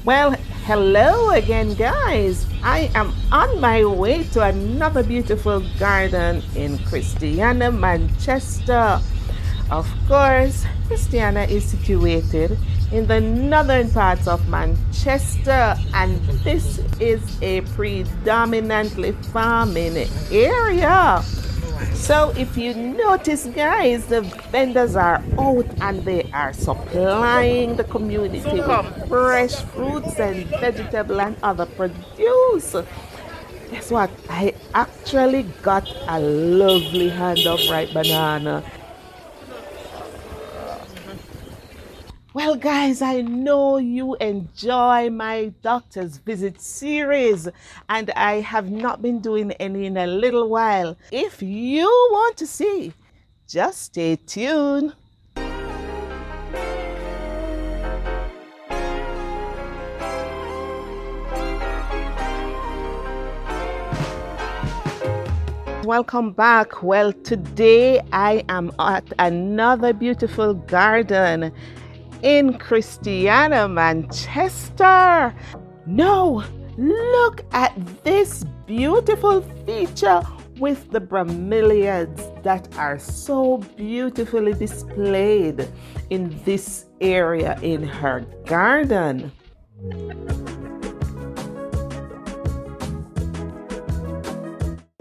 Well, hello again, guys. I am on my way to another beautiful garden in Christiana, Manchester. Of course, Christiana is situated in the northern parts of Manchester, and this is a predominantly farming area. So if you notice, guys, the vendors are out and they are supplying the community with fresh fruits and vegetable and other produce. Guess what? I actually got a lovely hand of ripe banana. Well, guys, I know you enjoy my doctor's visit series, and I have not been doing any in a little while. If you want to see, just stay tuned. Welcome back. Well, today I am at another beautiful garden in Christiana, Manchester. No, look at this beautiful feature with the bromeliads that are so beautifully displayed in this area in her garden.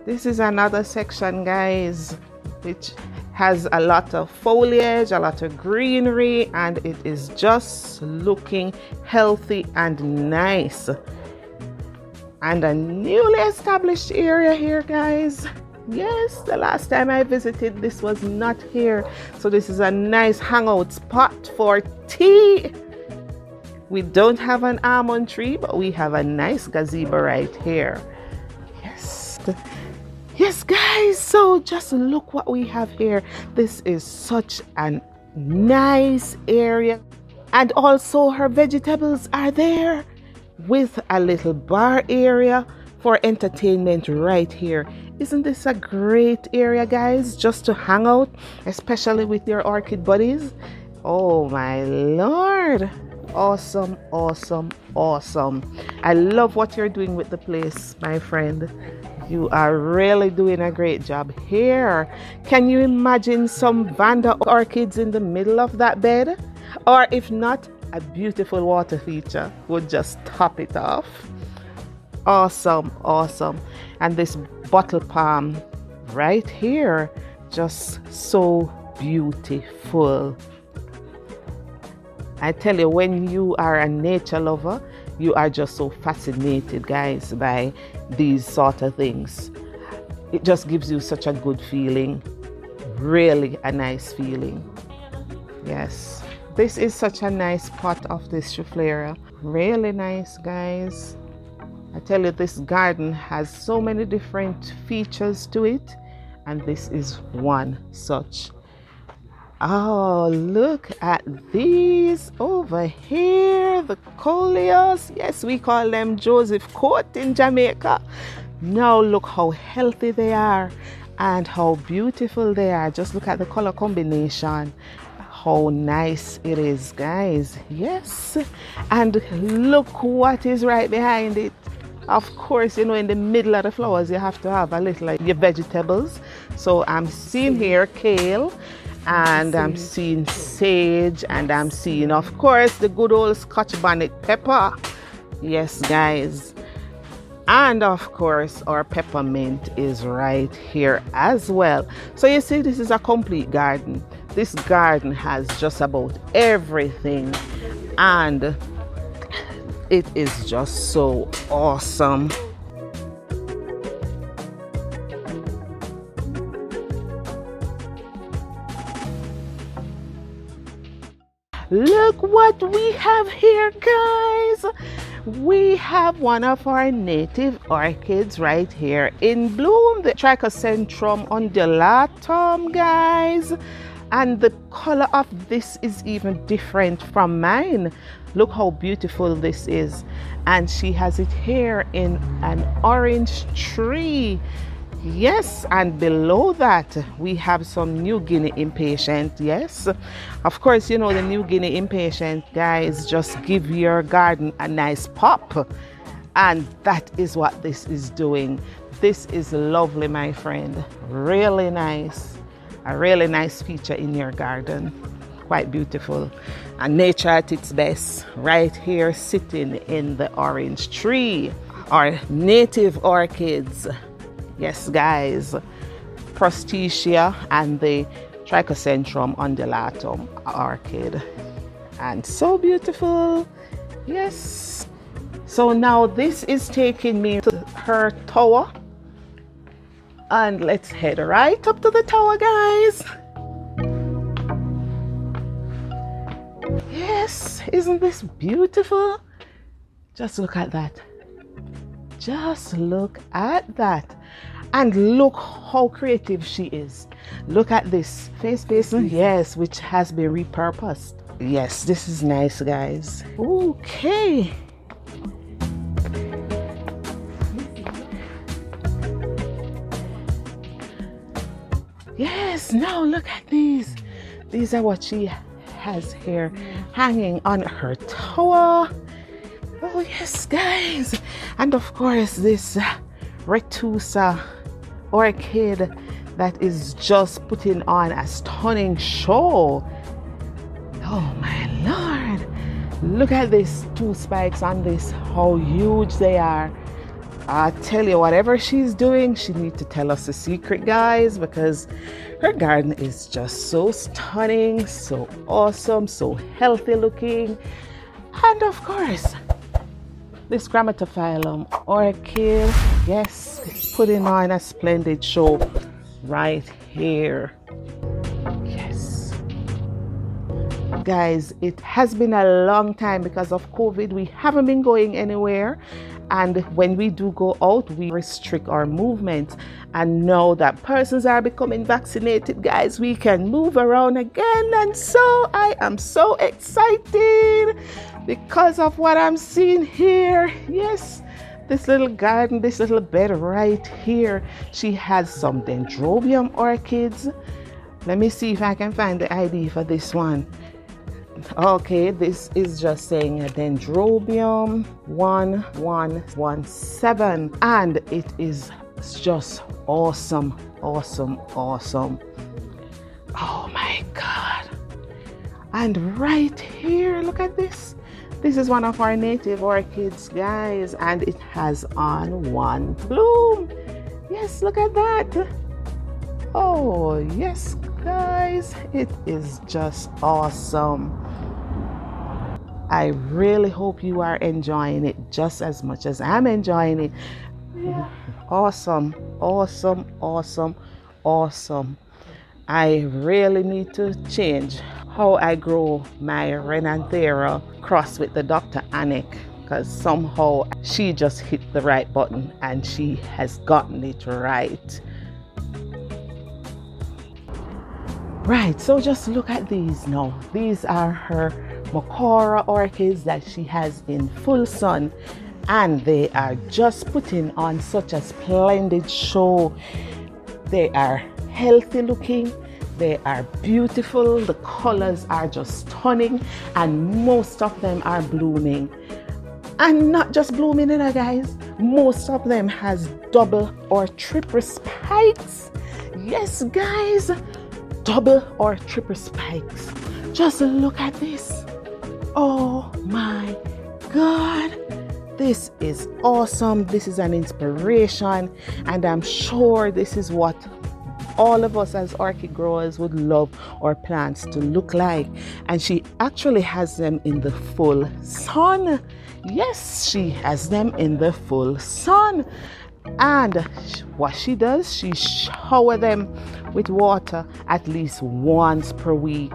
This is another section, guys, which has a lot of foliage, a lot of greenery, and it is just looking healthy and nice. And a newly established area here, guys. Yes, the last time I visited, this was not here. So this is a nice hangout spot for tea. We don't have an almond tree, but we have a nice gazebo right here. Yes, guys, so just look what we have here. This is such a nice area. And also her vegetables are there with a little bar area for entertainment right here. Isn't this a great area, guys, just to hang out, especially with your orchid buddies? Oh my Lord. Awesome, awesome, awesome. I love what you're doing with the place, my friend. You are really doing a great job here. Can you imagine some Vanda orchids in the middle of that bed? Or if not, a beautiful water feature would just top it off. Awesome, awesome. And this bottle palm right here, just so beautiful. I tell you, when you are a nature lover, you are just so fascinated, guys, by these sort of things. It just gives you such a good feeling, really a nice feeling. Yes, this is such a nice pot of this Schefflera. Really nice, guys. I tell you, this garden has so many different features to it, and this is one such. Oh, look at these over here, the coleus. Yes, we call them Joseph Court in Jamaica. Now look how healthy they are and how beautiful they are. Just look at the color combination. How nice it is, guys. Yes, and look what is right behind it. Of course, you know, in the middle of the flowers, you have to have a little like your vegetables. So I'm seeing here kale, and I'm seeing sage, and I'm seeing, of course, the good old Scotch bonnet pepper. Yes, guys. And of course, our peppermint is right here as well. So you see, this is a complete garden. This garden has just about everything, and it is just so awesome. Look what we have here, guys. We have one of our native orchids right here in bloom, the Trichocentrum undulatum, guys. And the color of this is even different from mine. Look how beautiful this is. And she has it here in an orange tree. Yes, and below that we have some New Guinea impatient. Yes, of course, you know the New Guinea impatient, guys, just give your garden a nice pop, and that is what this is doing. This is lovely, my friend. Really nice. A really nice feature in your garden. Quite beautiful. And nature at its best, right here sitting in the orange tree. Our native orchids. Yes, guys, Prostetia and the Trichocentrum undulatum orchid, and so beautiful. Yes. So now this is taking me to her tower, and let's head right up to the tower, guys. Yes, isn't this beautiful? Just look at that. Just look at that. And look how creative she is. Look at this face basin, yes, which has been repurposed. Yes, this is nice, guys. Okay. Yes, now look at these. These are what she has here hanging on her tower. Oh yes, guys. And of course this Retusa orchid that is just putting on a stunning show. Oh my lord, look at these two spikes on this, how huge they are. I tell you, whatever she's doing, she needs to tell us a secret, guys, because her garden is just so stunning, so awesome, so healthy looking. And of course this Grammatophyllum orchid, yes, it's putting on a splendid show right here. Yes. Guys, it has been a long time because of COVID. We haven't been going anywhere. And when we do go out, we restrict our movement. And now that persons are becoming vaccinated, guys, we can move around again. And so I am so excited because of what I'm seeing here. Yes, this little garden, this little bed right here. She has some Dendrobium orchids. Let me see if I can find the ID for this one. Okay, this is just saying a Dendrobium 1117, and it is just awesome, awesome, awesome. Oh my god. And right here, look at this. This is one of our native orchids, guys, and it has on one bloom. Yes, look at that. Oh yes, guys, it is just awesome. I really hope you are enjoying it just as much as I'm enjoying it. Yeah. Awesome, awesome, awesome, awesome. I really need to change how I grow my Renanthera cross with the Dr. Anik, because somehow she just hit the right button and she has gotten it right. Right, so just look at these now. These are her Mokora orchids that she has in full sun, and they are just putting on such a splendid show. They are healthy looking, they are beautiful, the colors are just stunning, and most of them are blooming. And not just blooming, guys, most of them has double or triple spikes. Yes, guys, double or triple spikes. Just look at this. Oh my god, this is awesome. This is an inspiration, and I'm sure this is what all of us as orchid growers would love our plants to look like. And she actually has them in the full sun. Yes, she has them in the full sun. And what she does, she showers them with water at least once per week,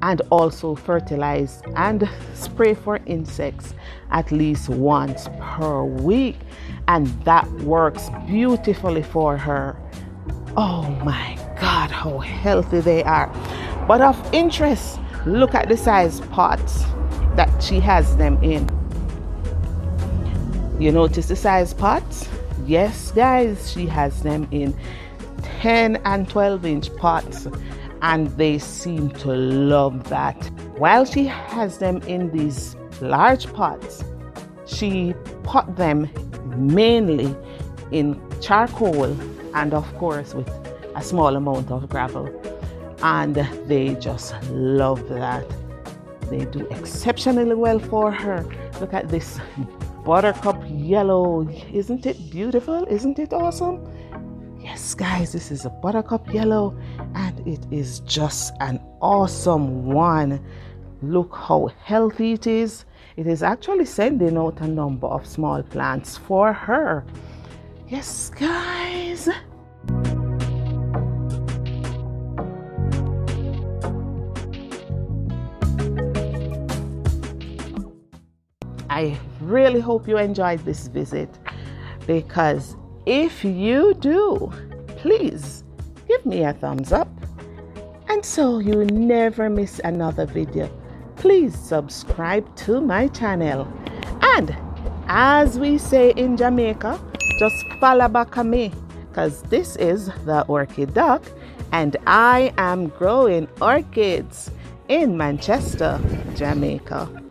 and also fertilize and spray for insects at least once per week, and that works beautifully for her. Oh my god, how healthy they are. But of interest, look at the size pots that she has them in. You notice the size pots? Yes, guys, she has them in 10 and 12-inch pots, and they seem to love that. While she has them in these large pots, she pot them mainly in charcoal and of course with a small amount of gravel, and they just love that. They do exceptionally well for her. Look at this buttercup yellow. Isn't it beautiful? Isn't it awesome? Yes, guys, this is a buttercup yellow, and it is just an awesome one. Look how healthy it is. It is actually sending out a number of small plants for her. Yes, guys. I really hope you enjoyed this visit, because if you do, please give me a thumbs up, and so you never miss another video, please subscribe to my channel. And as we say in Jamaica, just follow back on me, because this is the Orchid Duck, and I am growing orchids in Manchester, Jamaica.